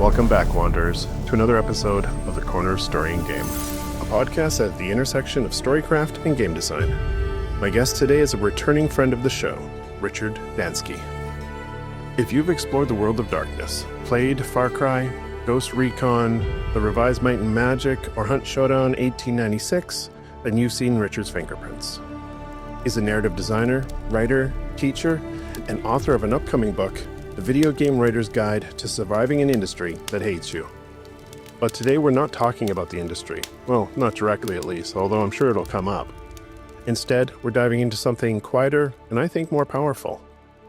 Welcome back, Wanderers, to another episode of The Corner of Story and Game, a podcast at the intersection of storycraft and game design. My guest today is a returning friend of the show, Richard Dansky. If you've explored the world of darkness, played Far Cry, Ghost Recon, the revised Might and Magic, or Hunt Showdown 1896, then you've seen Richard's fingerprints. He's a narrative designer, writer, teacher, and author of an upcoming book, The Video Game Writer's Guide to Surviving an Industry That Hates You. But today we're not talking about the industry. Well, not directly at least, although I'm sure it'll come up. Instead, we're diving into something quieter and I think more powerful.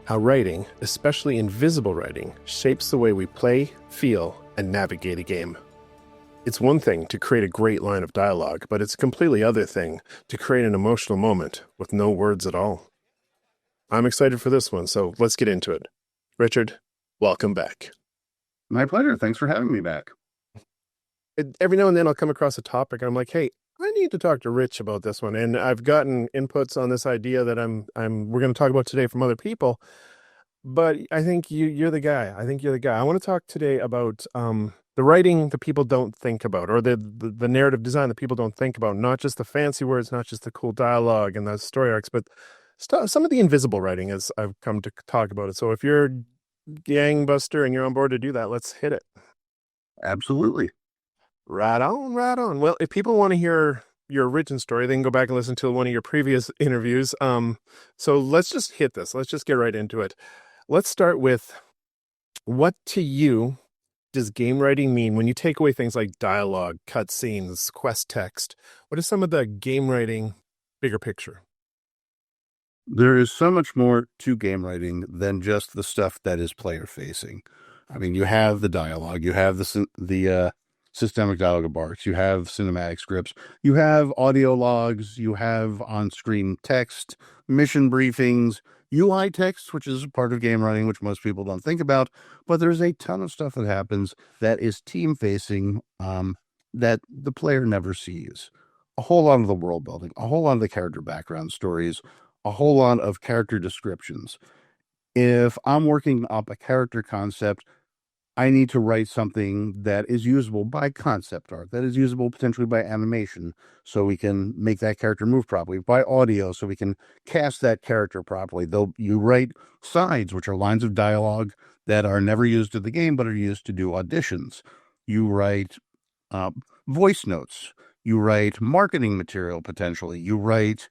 How writing, especially invisible writing, shapes the way we play, feel, and navigate a game. It's one thing to create a great line of dialogue, but it's a completely other thing to create an emotional moment with no words at all. I'm excited for this one, so let's get into it. Richard, welcome back. My pleasure. Thanks for having me back. Every now and then I'll come across a topic and I'm like, hey, I need to talk to Rich about this one. And I've gotten inputs on this idea that we're going to talk about today from other people. But I think you're the guy. I want to talk today about the writing that people don't think about, or the narrative design that people don't think about, not just the fancy words, not just the cool dialogue and the story arcs, but some of the invisible writing, as I've come to talk about it. So if you're gangbuster and you're on board to do that, let's hit it. Absolutely. Right on. Well, if people want to hear your origin story, they can go back and listen to one of your previous interviews. So let's just hit this. Let's just get right into it. Let's start with, what to you does game writing mean when you take away things like dialogue, cutscenes, quest text? What is some of the game writing bigger picture? There is so much more to game writing than just the stuff that is player facing. I mean, you have the dialogue, you have the systemic dialogue of arcs, you have cinematic scripts, you have audio logs, you have on-screen text, mission briefings, UI text, which is part of game writing, which most people don't think about, but there's a ton of stuff that happens that is team-facing that the player never sees. A whole lot of the world building, a whole lot of the character background stories, a whole lot of character descriptions. If I'm working up a character concept, I need to write something that is usable by concept art, that is usable potentially by animation, so we can make that character move properly, by audio, so we can cast that character properly. You write sides, which are lines of dialogue that are never used in the game, but are used to do auditions. You write voice notes. You write marketing material, potentially. You write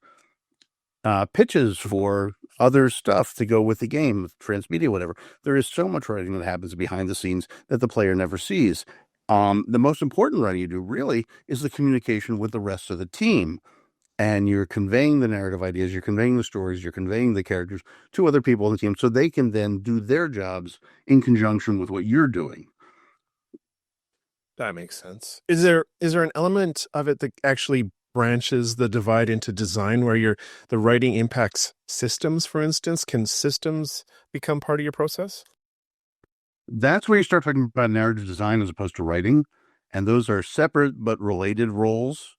pitches for other stuff to go with the game, transmedia, whatever. There is so much writing that happens behind the scenes that the player never sees. The most important writing you do really is the communication with the rest of the team. And you're conveying the narrative ideas, you're conveying the stories, you're conveying the characters to other people in the team so they can then do their jobs in conjunction with what you're doing. That makes sense. Is there an element of it that actually branches the divide into design, where the writing impacts systems, for instance? Can systems become part of your process? That's where you start talking about narrative design as opposed to writing. And those are separate but related roles.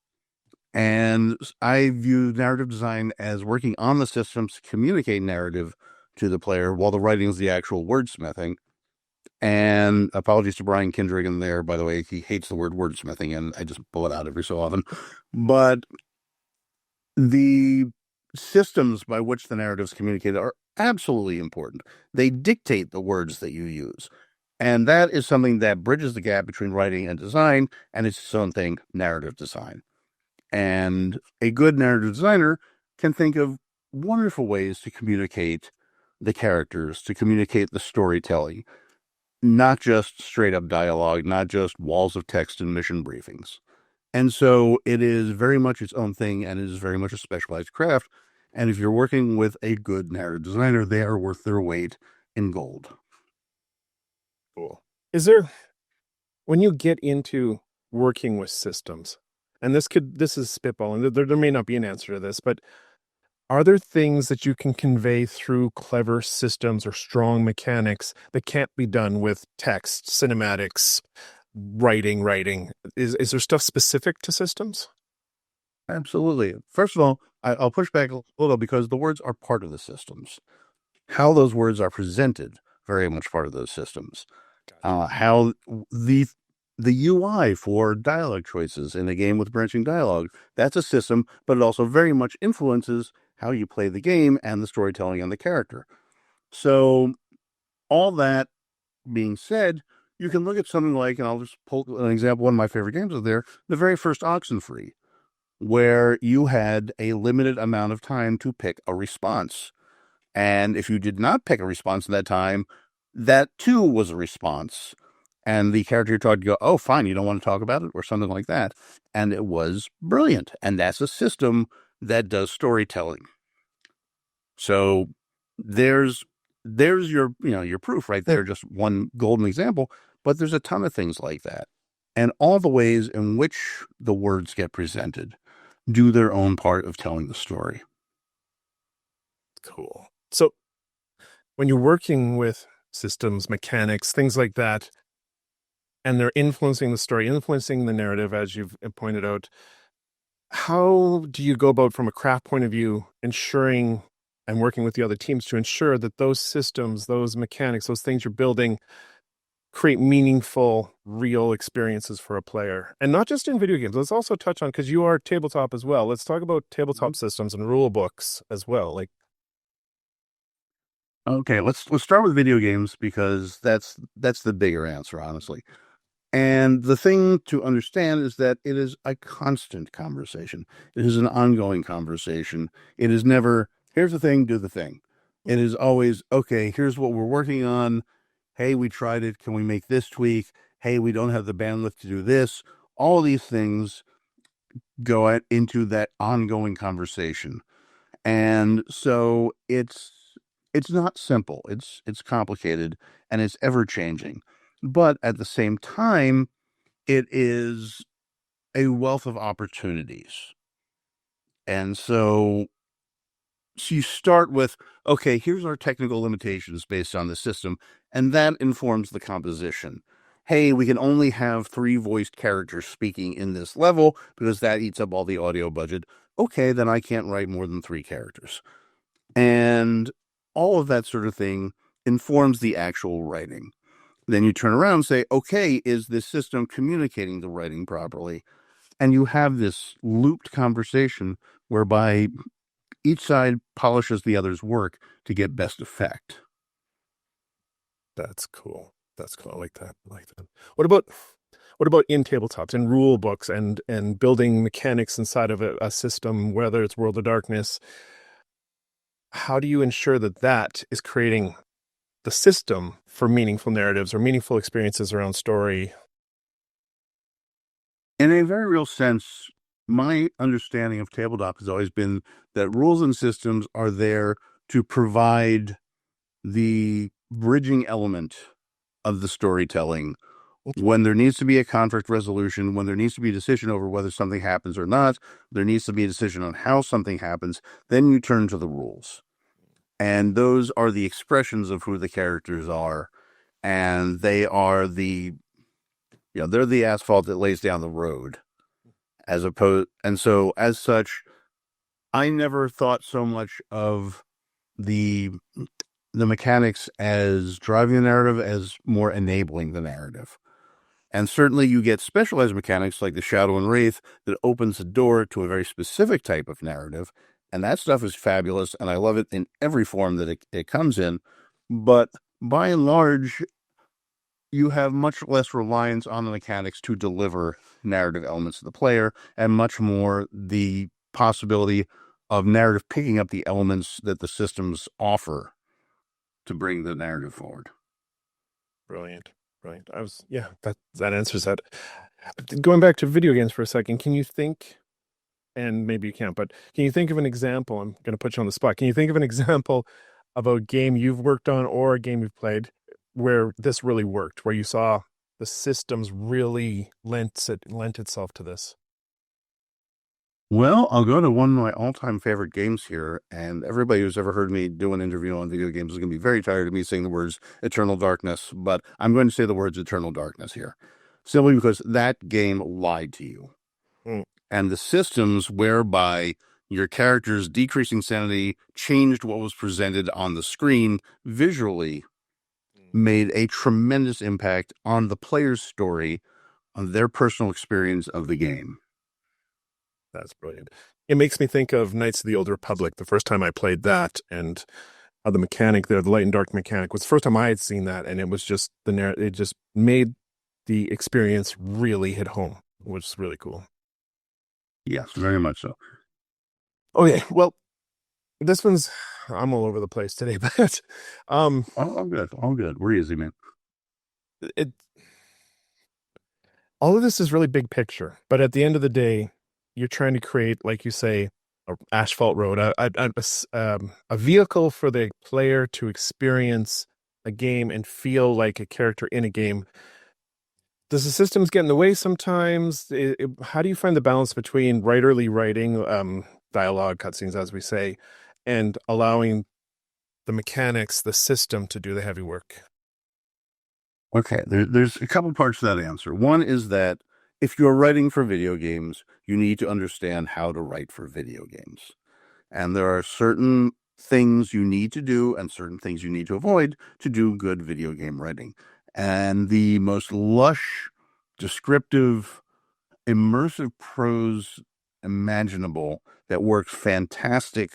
And I view narrative design as working on the systems to communicate narrative to the player, while the writing is the actual wordsmithing. And apologies to Brian Kindrigan there, by the way. He hates the word wordsmithing, and I just pull it out every so often. But the systems by which the narrative is communicated are absolutely important. They dictate the words that you use. And that is something that bridges the gap between writing and design, and it's its own thing, narrative design. And a good narrative designer can think of wonderful ways to communicate the characters, to communicate the storytelling. Not just straight up dialogue, not just walls of text and mission briefings. And so it is very much its own thing, and it is very much a specialized craft. And if you're working with a good narrative designer, they are worth their weight in gold. Cool. When you get into working with systems, and this is spitballing, there may not be an answer to this, but are there things that you can convey through clever systems or strong mechanics that can't be done with text, cinematics, writing? Is there stuff specific to systems? Absolutely. First of all, I'll push back a little because the words are part of the systems. How those words are presented, very much part of those systems. How the UI for dialogue choices in a game with branching dialogue, that's a system, but it also very much influences how you play the game and the storytelling and the character. So all that being said, you can look at something like, and I'll just pull an example, one of my favorite games is there, the very first Oxenfree, where you had a limited amount of time to pick a response. And if you did not pick a response in that time, that too was a response. And the character you're talking to go, oh, fine, you don't want to talk about it, or something like that. And it was brilliant. And that's a system that does storytelling. So there's your proof right there, just one golden example, but there's a ton of things like that. And all the ways in which the words get presented do their own part of telling the story. Cool. So when you're working with systems, mechanics, things like that, and they're influencing the story, influencing the narrative, as you've pointed out, how do you go about, from a craft point of view, ensuring and working with the other teams to ensure that those systems, those mechanics, those things you're building create meaningful, real experiences for a player? And not just in video games. Let's also touch on, because you are tabletop as well. Let's talk about tabletop systems and rule books as well. Okay, let's start with video games, because that's the bigger answer, honestly. And the thing to understand is that it is a constant conversation. It is an ongoing conversation. It is never, here's the thing, do the thing. It is always, okay, here's what we're working on. Hey, we tried it. Can we make this tweak? Hey, we don't have the bandwidth to do this. All these things go into that ongoing conversation. And so it's not simple. It's complicated, and it's ever changing. But at the same time, it is a wealth of opportunities. And so you start with, okay, here's our technical limitations based on the system, and that informs the composition. Hey, we can only have 3 voiced characters speaking in this level because that eats up all the audio budget. Okay, then I can't write more than 3 characters. And all of that sort of thing informs the actual writing. Then you turn around and say, okay, is this system communicating the writing properly? And you have this looped conversation whereby each side polishes the other's work to get best effect. That's cool. That's cool. I like that. What about in tabletops, in rule books, and building mechanics inside of a system, whether it's World of Darkness? How do you ensure that is creating the system for meaningful narratives or meaningful experiences around story? In a very real sense, my understanding of tabletop has always been that rules and systems are there to provide the bridging element of the storytelling. When there needs to be a conflict resolution, when there needs to be a decision over whether something happens or not, there needs to be a decision on how something happens, then you turn to the rules. And those are the expressions of who the characters are. And they are they're the asphalt that lays down the road. And so as such, I never thought so much of the mechanics as driving the narrative as more enabling the narrative. And certainly you get specialized mechanics like the Shadow and Wraith that opens the door to a very specific type of narrative. And that stuff is fabulous, and I love it in every form that it comes in. But by and large, you have much less reliance on the mechanics to deliver narrative elements to the player, and much more the possibility of narrative picking up the elements that the systems offer to bring the narrative forward. Brilliant. That answers that. Going back to video games for a second, can you think, and maybe you can't, but can you think of an example? I'm going to put you on the spot. Can you think of an example of a game you've worked on or a game you've played where this really worked, where you saw the systems really lent itself to this? Well, I'll go to one of my all-time favorite games here, and everybody who's ever heard me do an interview on video games is going to be very tired of me saying the words Eternal Darkness, but I'm going to say the words Eternal Darkness here, simply because that game lied to you. And the systems whereby your character's decreasing sanity changed what was presented on the screen visually made a tremendous impact on the player's story, on their personal experience of the game. That's brilliant. It makes me think of Knights of the Old Republic, the first time I played that, and how the mechanic there, the light and dark mechanic, was the first time I had seen that, and it was just it just made the experience really hit home, which is really cool. Yes, very much so. Okay, well, this one's I'm all over the place today, but all good, all good. We're easy, man. it all of this is really big picture, but at the end of the day, you're trying to create, like you say, a asphalt road, a vehicle for the player to experience a game and feel like a character in a game. Does the systems get in the way sometimes? How do you find the balance between writerly writing, dialogue, cutscenes, as we say, and allowing the mechanics, the system to do the heavy work? Okay, there's a couple parts to that answer. One is that if you're writing for video games, you need to understand how to write for video games. And there are certain things you need to do and certain things you need to avoid to do good video game writing. And the most lush, descriptive, immersive prose imaginable that works fantastic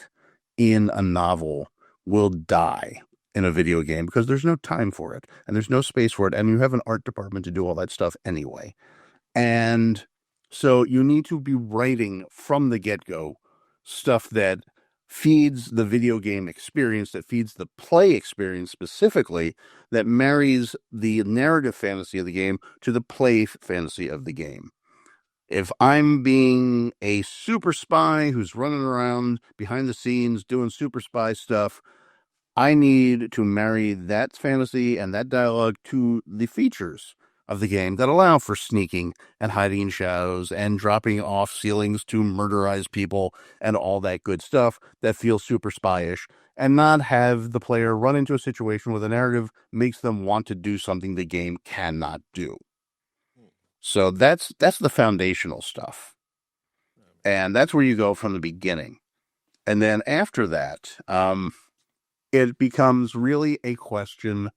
in a novel will die in a video game because there's no time for it and there's no space for it. And you have an art department to do all that stuff anyway. And so you need to be writing from the get-go stuff that feeds the video game experience, that feeds the play experience specifically, that marries the narrative fantasy of the game to the play fantasy of the game. If I'm being a super spy who's running around behind the scenes doing super spy stuff, I need to marry that fantasy and that dialogue to the features of the game that allow for sneaking and hiding in shadows and dropping off ceilings to murderize people and all that good stuff that feels super spyish, and not have the player run into a situation where the narrative makes them want to do something the game cannot do. So that's the foundational stuff. And that's where you go from the beginning. And then after that, it becomes really a question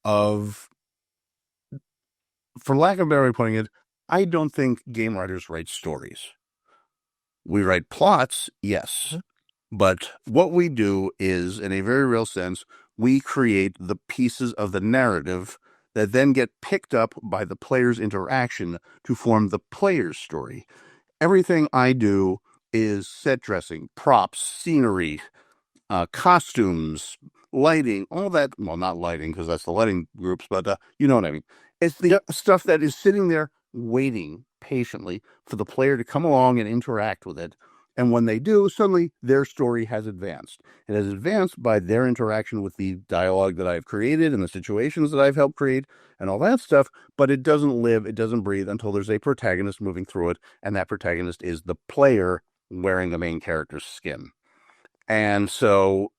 of, for lack of a better way of putting it, I don't think game writers write stories. We write plots, yes. But what we do is, in a very real sense, we create the pieces of the narrative that then get picked up by the player's interaction to form the player's story. Everything I do is set dressing, props, scenery, costumes, lighting, all that. Well, not lighting, because that's the lighting groups, but you know what I mean. It's the stuff that is sitting there waiting patiently for the player to come along and interact with it. And when they do, suddenly their story has advanced. It has advanced by their interaction with the dialogue that I've created and the situations that I've helped create and all that stuff. But it doesn't live, it doesn't breathe until there's a protagonist moving through it. And that protagonist is the player wearing the main character's skin. And so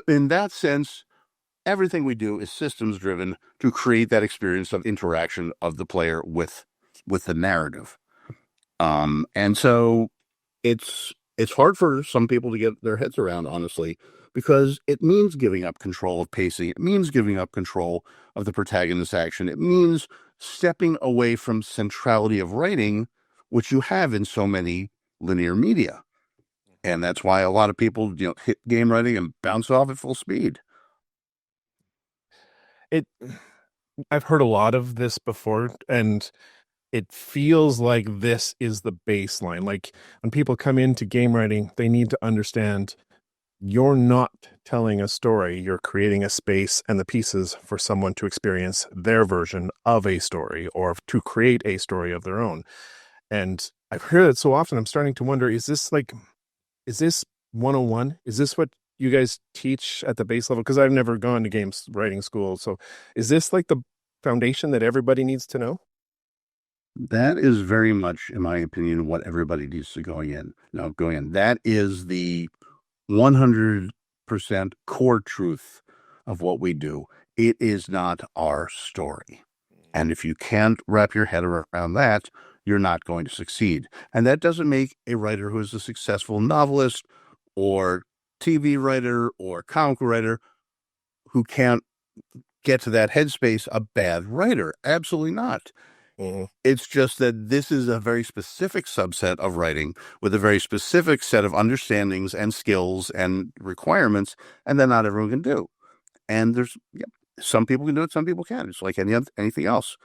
in that sense, everything we do is systems driven to create that experience of interaction of the player with the narrative. And so it's hard for some people to get their heads around, honestly, because it means giving up control of pacing. It means giving up control of the protagonist's action. It means stepping away from centrality of writing, which you have in so many linear media. And that's why a lot of people, hit game writing and bounce off at full speed. I've heard a lot of this before, and it feels like this is the baseline. Like when people come into game writing, they need to understand you're not telling a story, you're creating a space and the pieces for someone to experience their version of a story or to create a story of their own. And I've heard it so often, I'm starting to wonder, is this 101? Is this what you guys teach at the base level? Because I've never gone to games writing school. So is this like the foundation that everybody needs to know? That is very much, in my opinion, what everybody needs to going in. That is the 100% core truth of what we do. It is not our story. And if you can't wrap your head around that, you're not going to succeed. And that doesn't make a writer who is a successful novelist or TV writer or comic writer who can't get to that headspace a bad writer. Absolutely not. Mm-hmm. It's just that this is a very specific subset of writing with a very specific set of understandings and skills and requirements, and that not everyone can do. And there's some people can do it, some people can't. It's like anything else.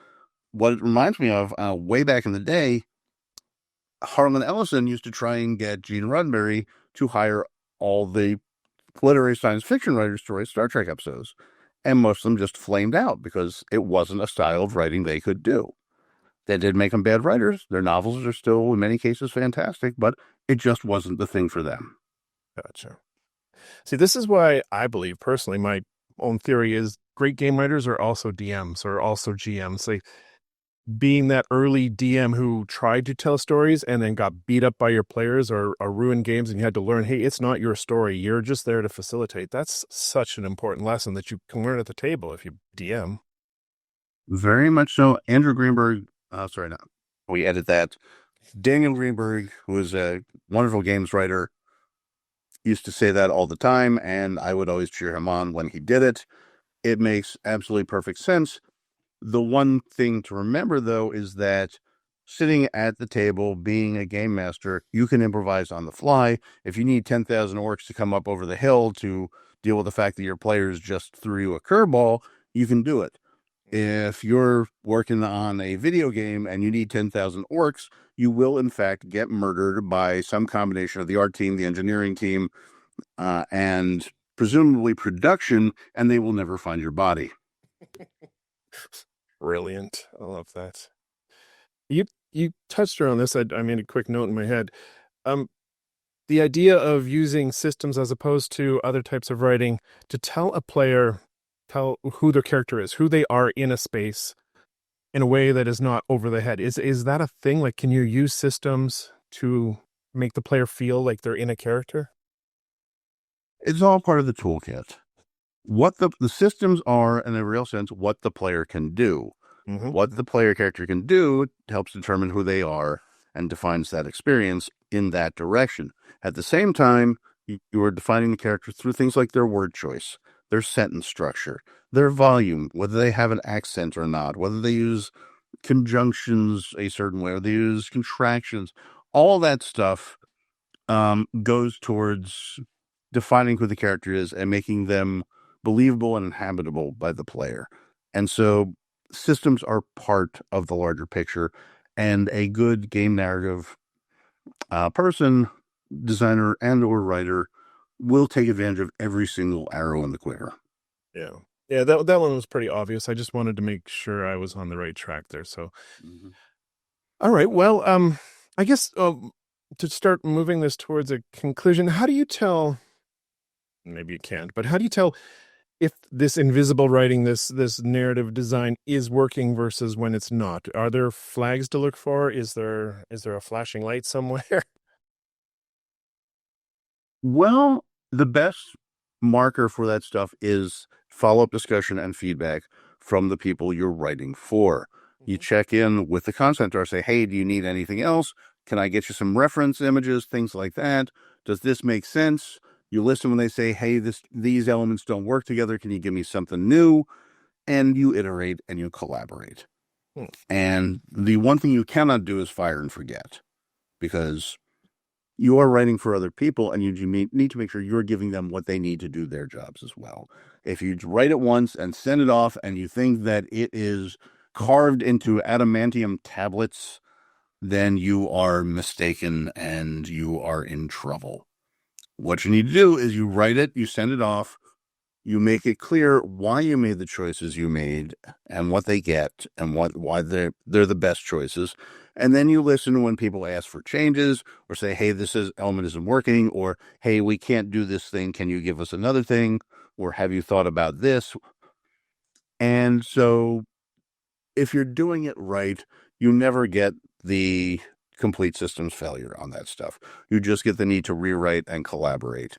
What it reminds me of, way back in the day, Harlan Ellison used to try and get Gene Roddenberry to hire all the literary science fiction writers to write Star Trek episodes. And most of them just flamed out because it wasn't a style of writing they could do. That didn't make them bad writers. Their novels are still, in many cases, fantastic, but it just wasn't the thing for them. Gotcha. See, this is why I believe, personally, my own theory is great game writers are also DMs or also GMs. Like, being that early DM who tried to tell stories and then got beat up by your players or ruined games, and you had to learn, hey, it's not your story. You're just there to facilitate. That's such an important lesson that you can learn at the table if you DM. Very much so. Andrew Greenberg, we edit that. Daniel Greenberg, who is a wonderful games writer, used to say that all the time, and I would always cheer him on when he did it. It makes absolutely perfect sense. The one thing to remember, though, is that sitting at the table, being a game master, you can improvise on the fly. If you need 10,000 orcs to come up over the hill to deal with the fact that your players just threw you a curveball, you can do it. If you're working on a video game and you need 10,000 orcs, you will, in fact, get murdered by some combination of the art team, the engineering team, and presumably production, and they will never find your body. Brilliant. I love that. You touched on this. I made a quick note in my head. The idea of using systems as opposed to other types of writing to tell a player who their character is, who they are in a space in a way that is not over the head. Is that a thing? Like, can you use systems to make the player feel like they're in a character? It's all part of the toolkit. What the systems are, in a real sense, what the player can do. Mm-hmm. What the player character can do helps determine who they are and defines that experience in that direction. At the same time, you are defining the character through things like their word choice, their sentence structure, their volume, whether they have an accent or not, whether they use conjunctions a certain way, or they use contractions. All that stuff goes towards defining who the character is and making them believable and inhabitable by the player. And so systems are part of the larger picture, and a good game narrative person, designer, and or writer will take advantage of every single arrow in the quiver. Yeah, that one was pretty obvious. I just wanted to make sure I was on the right track there. So, All right. Well, I guess to start moving this towards a conclusion, how do you tell? Maybe you can't, but how do you tell if this invisible writing, this narrative design is working versus when it's not? Are there flags to look for? Is there a flashing light somewhere? Well, the best marker for that stuff is follow-up discussion and feedback from the people you're writing for. You check in with the content or say, hey, do you need anything else? Can I get you some reference images, things like that? Does this make sense? You listen when they say, hey, these elements don't work together. Can you give me something new? And you iterate and you collaborate. And the one thing you cannot do is fire and forget, because you are writing for other people and you need to make sure you're giving them what they need to do their jobs as well. If you write it once and send it off and you think that it is carved into adamantium tablets, then you are mistaken and you are in trouble. What you need to do is you write it, you send it off, you make it clear why you made the choices you made and what they get and why they're the best choices. And then you listen when people ask for changes or say, hey, element isn't working, or hey, we can't do this thing. Can you give us another thing? Or have you thought about this? And so if you're doing it right, you never get the complete systems failure on that stuff. You just get the need to rewrite and collaborate.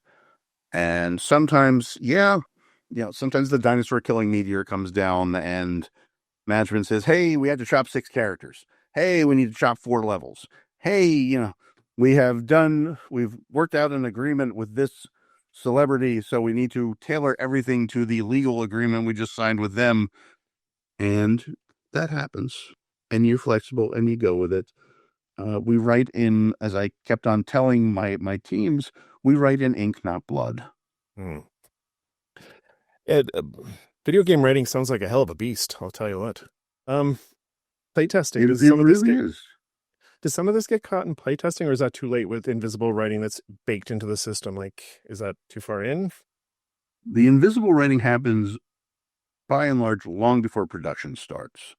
And sometimes, sometimes the dinosaur killing meteor comes down and management says, hey, we had to chop 6 characters. Hey, we need to chop 4 levels. Hey, we've worked out an agreement with this celebrity, so we need to tailor everything to the legal agreement we just signed with them. And that happens. And you're flexible and you go with it. We write in, as I kept on telling my teams, we write in ink, not blood. Hmm. Video game writing sounds like a hell of a beast. I'll tell you what. Playtesting. It really is. Does some of this get caught in playtesting, or is that too late with invisible writing that's baked into the system? Like, is that too far in? The invisible writing happens by and large long before production starts.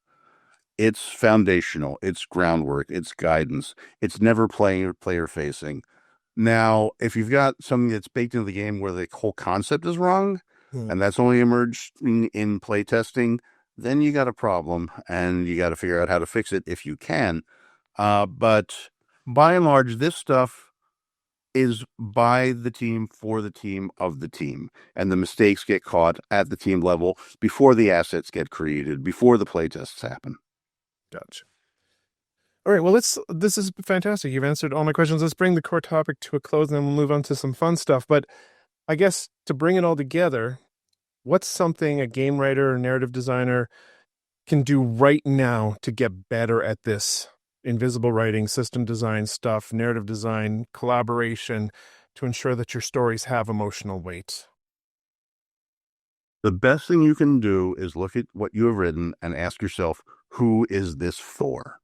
It's foundational, it's groundwork, it's guidance. It's never player facing. Now, if you've got something that's baked into the game where the whole concept is wrong, and that's only emerged in playtesting, then you got a problem, and you got to figure out how to fix it if you can. But by and large, this stuff is by the team, for the team, of the team. And the mistakes get caught at the team level before the assets get created, before the playtests happen. Gotcha. All right, well, this is fantastic. You've answered all my questions. Let's bring the core topic to a close, and then we'll move on to some fun stuff. But I guess to bring it all together, what's something a game writer or narrative designer can do right now to get better at this? Invisible writing, system design stuff, narrative design, collaboration, to ensure that your stories have emotional weight. The best thing you can do is look at what you have written and ask yourself, who is this for?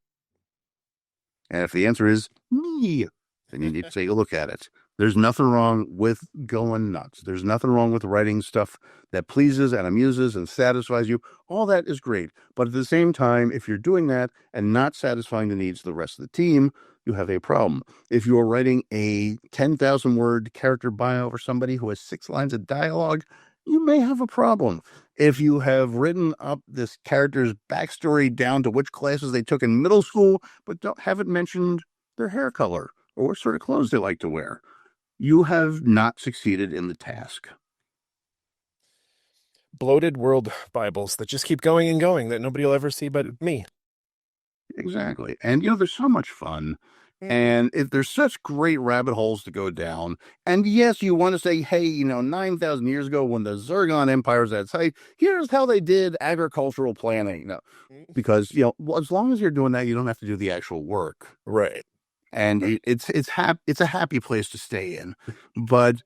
And if the answer is me, then you need to take a look at it. There's nothing wrong with going nuts. There's nothing wrong with writing stuff that pleases and amuses and satisfies you. All that is great. But at the same time, if you're doing that and not satisfying the needs of the rest of the team, you have a problem. If you are writing a 10,000 word character bio for somebody who has 6 lines of dialogue, you may have a problem. If you have written up this character's backstory down to which classes they took in middle school, but haven't mentioned their hair color or what sort of clothes they like to wear, you have not succeeded in the task. Bloated world Bibles that just keep going and going that nobody will ever see but me. Exactly. And, there's so much fun. And there's such great rabbit holes to go down. And yes, you want to say, hey, 9,000 years ago when the Zergon Empire was at its height, here's how they did agricultural planning. No, because, as long as you're doing that, you don't have to do the actual work. Right. And it's a happy place to stay in. But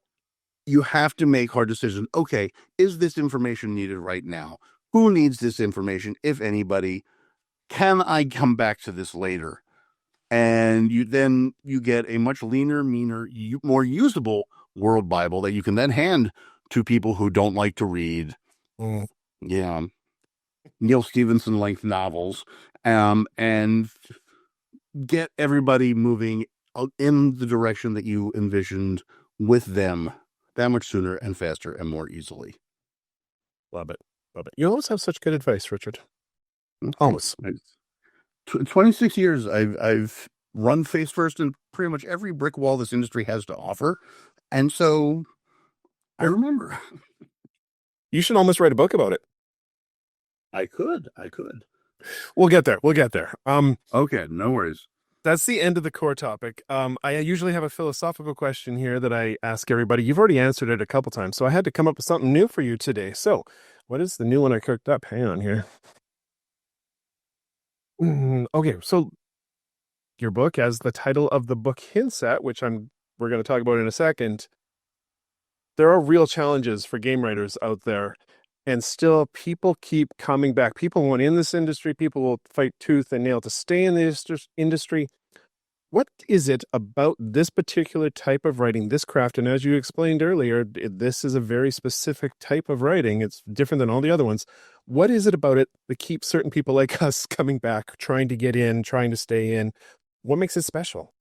you have to make hard decisions. Okay, is this information needed right now? Who needs this information, if anybody? Can I come back to this later? And you get a much leaner, meaner, more usable world Bible that you can then hand to people who don't like to read. Yeah. Neil Stevenson length novels, and get everybody moving in the direction that you envisioned with them that much sooner and faster and more easily. Love it. Love it. You always have such good advice, Richard. Always. 26 years, I've run face first in pretty much every brick wall this industry has to offer. And so I remember. You should almost write a book about it. I could. We'll get there. Okay, no worries. That's the end of the core topic. I usually have a philosophical question here that I ask everybody. You've already answered it a couple times, so I had to come up with something new for you today. So what is the new one I cooked up? Hang on here. Okay, so your book, as the title of the book hints at, which we're going to talk about in a second, there are real challenges for game writers out there, and still people keep coming back. People want in this industry. People will fight tooth and nail to stay in this industry. What is it about this particular type of writing, this craft? And as you explained earlier, this is a very specific type of writing. It's different than all the other ones. What is it about it that keeps certain people like us coming back, trying to get in, trying to stay in? What makes it special?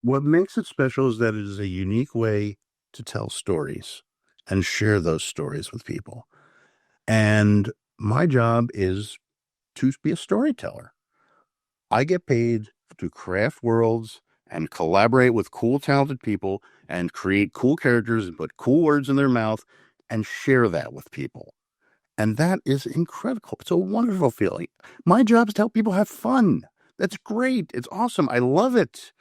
What makes it special is that it is a unique way to tell stories and share those stories with people. And my job is to be a storyteller. I get paid to craft worlds and collaborate with cool, talented people and create cool characters and put cool words in their mouth and share that with people. And that is incredible. It's a wonderful feeling. My job is to help people have fun. That's great. It's awesome. I love it.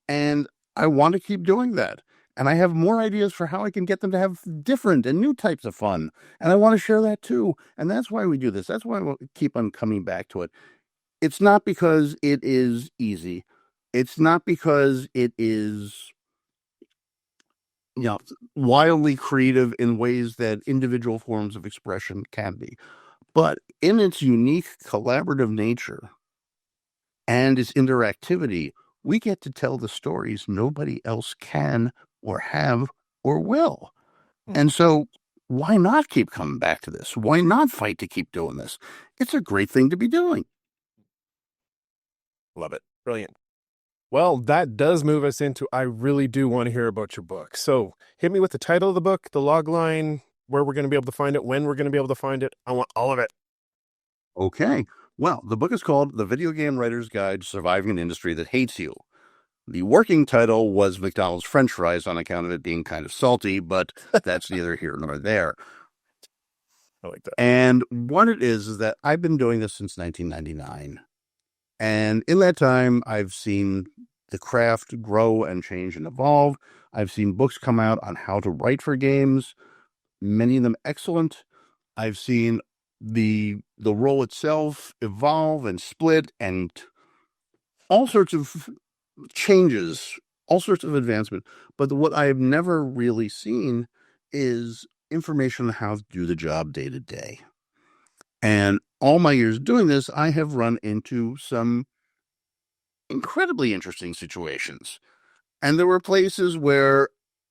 And I want to keep doing that. And I have more ideas for how I can get them to have different and new types of fun. And I want to share that too. And that's why we do this. That's why we'll keep on coming back to it. It's not because it is easy. It's not because it is, wildly creative in ways that individual forms of expression can be. But in its unique collaborative nature and its interactivity, we get to tell the stories nobody else can or have or will. And so why not keep coming back to this? Why not fight to keep doing this? It's a great thing to be doing. Love it. Brilliant. Well, that does move us into, I really do want to hear about your book. So hit me with the title of the book, the log line, where we're going to be able to find it, when we're going to be able to find it. I want all of it. Okay. Well, the book is called The Video Game Writer's Guide to Surviving an Industry That Hates You. The working title was McDonald's French fries on account of it being kind of salty, but that's neither here nor there. I like that. And what it is that I've been doing this since 1999. And in that time, I've seen the craft grow and change and evolve. I've seen books come out on how to write for games, many of them excellent. I've seen the role itself evolve and split and all sorts of changes, all sorts of advancement. But what I've never really seen is information on how to do the job day to day. And all my years doing this, I have run into some incredibly interesting situations. And there were places where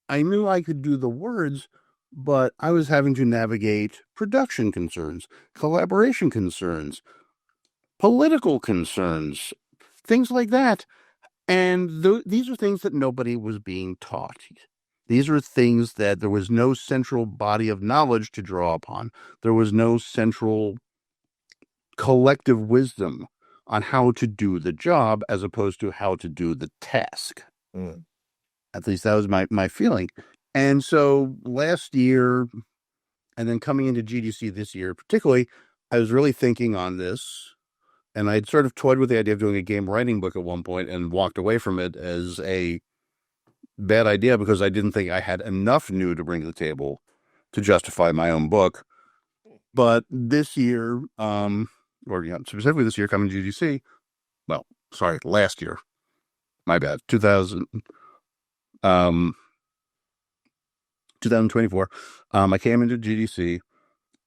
I knew I could do the words, but I was having to navigate production concerns, collaboration concerns, political concerns, things like that. And these are things that nobody was being taught. These are things that there was no central body of knowledge to draw upon. There was no central collective wisdom on how to do the job as opposed to how to do the task. At least that was my feeling. And so last year, and then coming into GDC this year particularly, I was really thinking on this. And I'd sort of toyed with the idea of doing a game writing book at one point and walked away from it as a bad idea because I didn't think I had enough new to bring to the table to justify my own book. But this year, specifically this year coming to GDC, last year, my bad, 2024, I came into GDC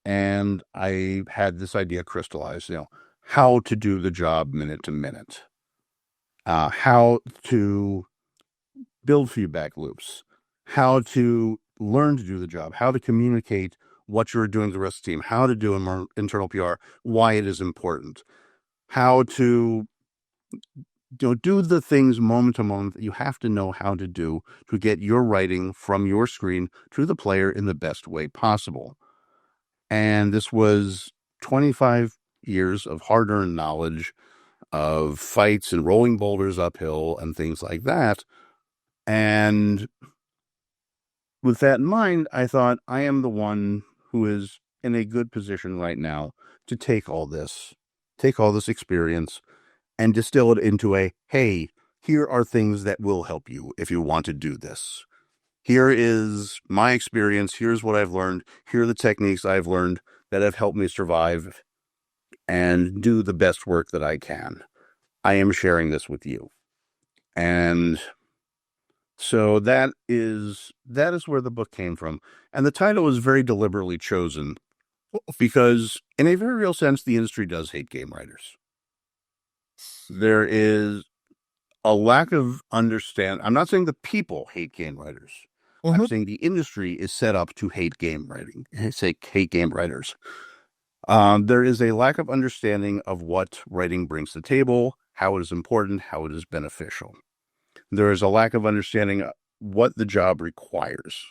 and I had this idea crystallized, how to do the job minute to minute, how to build feedback loops, how to learn to do the job, how to communicate what you're doing to the rest of the team, how to do internal PR, why it is important, how to do the things moment to moment that you have to know how to do to get your writing from your screen to the player in the best way possible. And this was 25 years of hard-earned knowledge of fights and rolling boulders uphill and things like that. And with that in mind, I thought I am the one who is in a good position right now to take all this experience and distill it into hey, here are things that will help you if you want to do this. Here is my experience. Here's what I've learned. Here are the techniques I've learned that have helped me survive and do the best work that I can. I am sharing this with you. And so that is where the book came from. And the title was very deliberately chosen because in a very real sense, the industry does hate game writers. There is a lack of understanding. I'm not saying the people hate game writers. I'm saying the industry is set up to hate game writing. Hate game writers. There is a lack of understanding of what writing brings to the table, how it is important, how it is beneficial. There is a lack of understanding what the job requires.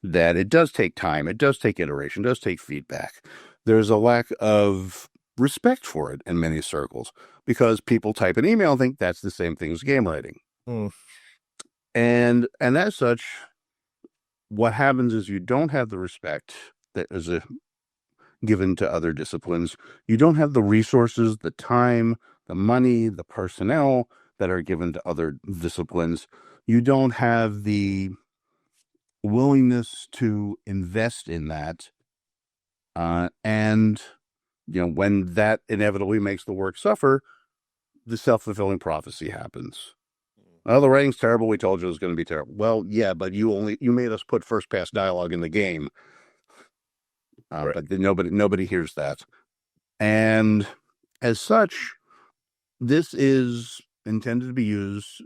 That it does take time, it does take iteration, it does take feedback. There's a lack of respect for it in many circles because people type an email and think that's the same thing as game writing. And as such, what happens is you don't have the respect that is given to other disciplines. You don't have the resources, the time, the money, the personnel that are given to other disciplines. you don't have the willingness to invest in that. And, when that inevitably makes the work suffer, the self-fulfilling prophecy happens. Oh, the writing's terrible. We told you it was going to be terrible. Well, yeah, but you made us put first pass dialogue in the game. Right. But nobody hears that. And as such, this is intended to be used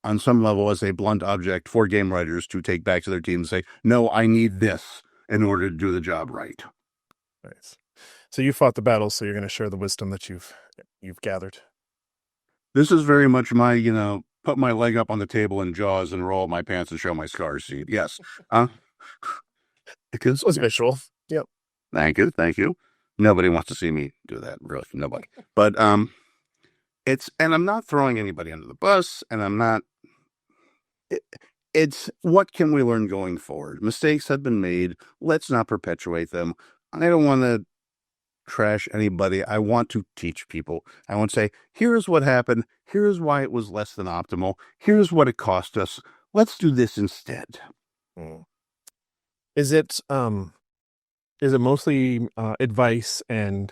on some level as a blunt object for game writers to take back to their team and say, no, I need this in order to do the job right. Nice. So you fought the battle, so you're going to share the wisdom that you've gathered. This is very much my, put my leg up on the table in Jaws and roll up my pants and show my scars scene. Yes. Because It was visual. Yep. Thank you. Nobody wants to see me do that, really. Nobody. But and I'm not throwing anybody under the bus, and I'm not. It's what can we learn going forward? Mistakes have been made. Let's not perpetuate them. I don't want to trash anybody. I want to teach people. I want to say, here's what happened. Here's why it was less than optimal. Here's what it cost us. Let's do this instead. Is it mostly advice and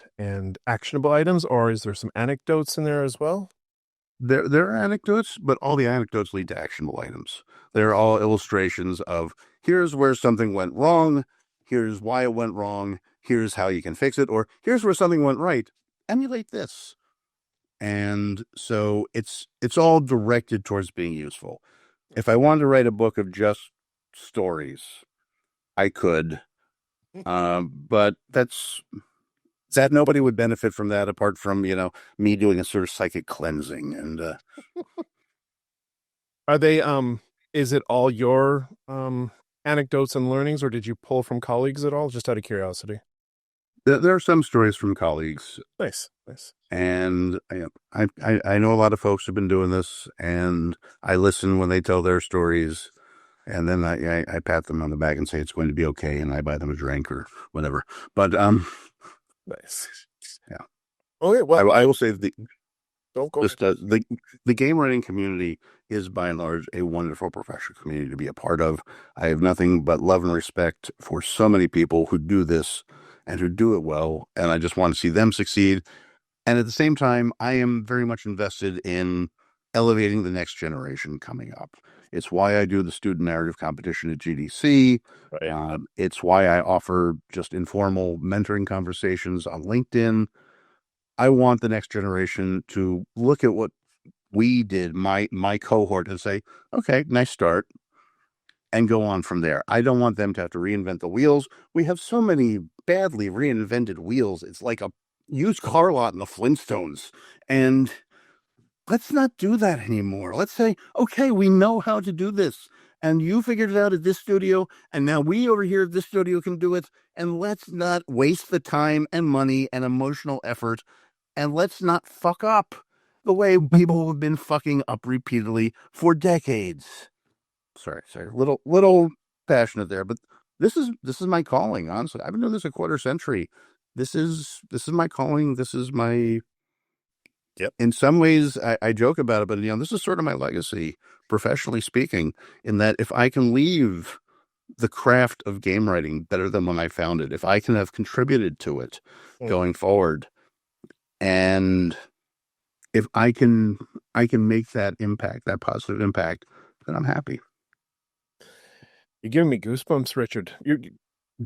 actionable items, or is there some anecdotes in there as well? There are anecdotes, but all the anecdotes lead to actionable items. They're all illustrations of here's where something went wrong, here's why it went wrong, here's how you can fix it, or here's where something went right. Emulate this. And so it's all directed towards being useful. If I wanted to write a book of just stories, I could. But that nobody would benefit from that apart from, me doing a sort of psychic cleansing. And Are they is it all your anecdotes and learnings, or did you pull from colleagues at all, just out of curiosity? there are some stories from colleagues. Nice. And I know a lot of folks have been doing this, and I listen when they tell their stories, and then I pat them on the back and say it's going to be okay, and I buy them a drink or whatever. But Nice. Yeah. Okay, well, I will say the don't go. the game writing community is by and large a wonderful professional community to be a part of. I have nothing but love and respect for so many people who do this and who do it well, and I just want to see them succeed. And at the same time, I am very much invested in elevating the next generation coming up. It's why I do the student narrative competition at GDC. Right. It's why I offer just informal mentoring conversations on LinkedIn. I want the next generation to look at what we did, my cohort, and say, okay, nice start, and go on from there. I don't want them to have to reinvent the wheels. We have so many badly reinvented wheels. It's like a used car lot in the Flintstones. And let's not do that anymore. Let's say, okay, we know how to do this. And you figured it out at this studio, and now we over here at this studio can do it. And let's not waste the time and money and emotional effort. And let's not fuck up the way people have been fucking up repeatedly for decades. Sorry, little passionate there, but this is my calling. Honestly, I've been doing this a quarter century. This is my calling. This is my. Yep. In some ways, I joke about it, but this is sort of my legacy, professionally speaking. In that, if I can leave the craft of game writing better than when I found it, if I can have contributed to it going forward, and if I can make that impact, that positive impact, then I'm happy. You're giving me goosebumps, Richard.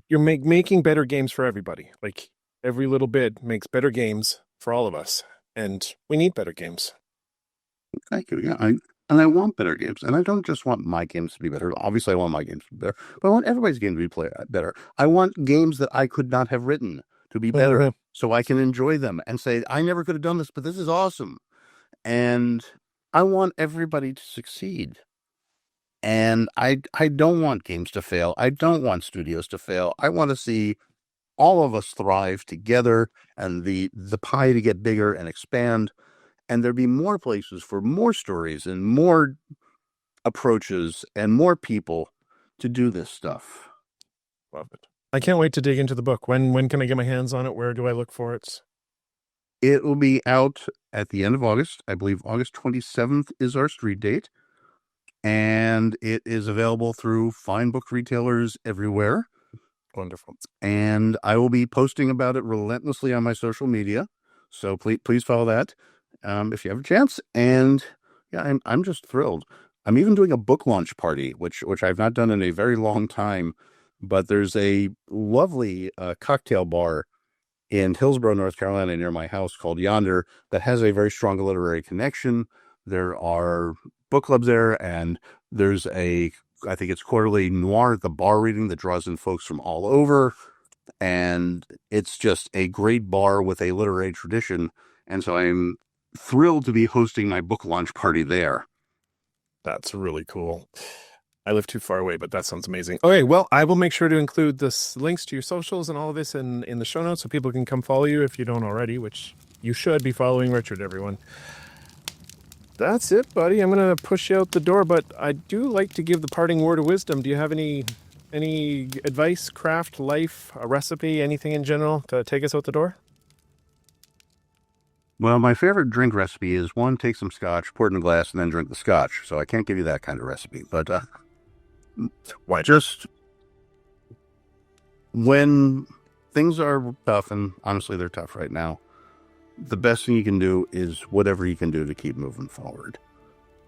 You're making better games for everybody. Like every little bit makes better games for all of us, and we need better games. Thank you. Yeah, I want better games, and I don't just want my games to be better. Obviously, I want my games to be better, but I want everybody's game to be better. I want games that I could not have written to be better, so I can enjoy them and say, I never could have done this, but this is awesome. And I want everybody to succeed. And I don't want games to fail. I don't want studios to fail. I want to see all of us thrive together and the pie to get bigger and expand. And there be more places for more stories and more approaches and more people to do this stuff. Love it. I can't wait to dig into the book. When can I get my hands on it? Where do I look for it? It will be out at the end of August. I believe August 27th is our street date. and it is available through fine book retailers everywhere. Wonderful. And I will be posting about it relentlessly on my social media. So please follow that if you have a chance. And yeah, I'm just thrilled. I'm even doing a book launch party, which I've not done in a very long time. But there's a lovely cocktail bar in Hillsborough, North Carolina, near my house called Yonder that has a very strong literary connection. There are book clubs there, and there's I think it's quarterly noir at the bar reading that draws in folks from all over. And it's just a great bar with a literary tradition. And so I'm thrilled to be hosting my book launch party there. That's really cool. I live too far away, but that sounds amazing. Okay, well, I will make sure to include the links to your socials and all of this in the show notes so people can come follow you if you don't already, which you should be following Richard, everyone. That's it, buddy. I'm going to push you out the door, but I do like to give the parting word of wisdom. Do you have any advice, craft, life, a recipe, anything in general to take us out the door? Well, my favorite drink recipe is one, take some scotch, pour it in a glass, and then drink the scotch. So I can't give you that kind of recipe. But Why? Just when things are tough, and honestly, they're tough right now, the best thing you can do is whatever you can do to keep moving forward.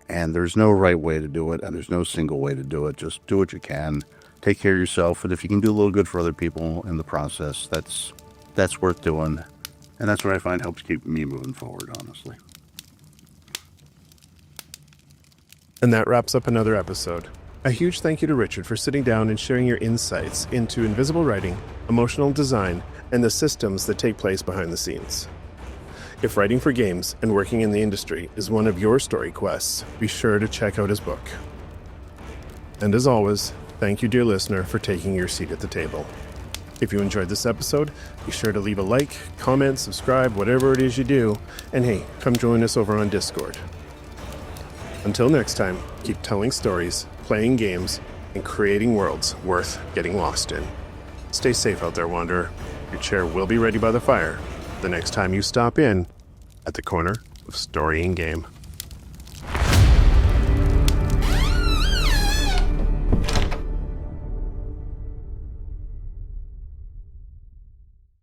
And there's no right way to do it, and there's no single way to do it. Just do what you can. Take care of yourself, and if you can do a little good for other people in the process, that's worth doing. And that's what I find helps keep me moving forward, honestly. And that wraps up another episode. A huge thank you to Richard for sitting down and sharing your insights into invisible writing, emotional design, and the systems that take place behind the scenes. If writing for games and working in the industry is one of your story quests, be sure to check out his book. And as always, thank you, dear listener, for taking your seat at the table. If you enjoyed this episode, be sure to leave a like, comment, subscribe, whatever it is you do, and hey, come join us over on Discord. Until next time, keep telling stories, playing games, and creating worlds worth getting lost in. Stay safe out there, Wanderer. Your chair will be ready by the fire the next time you stop in at the corner of Story and Game.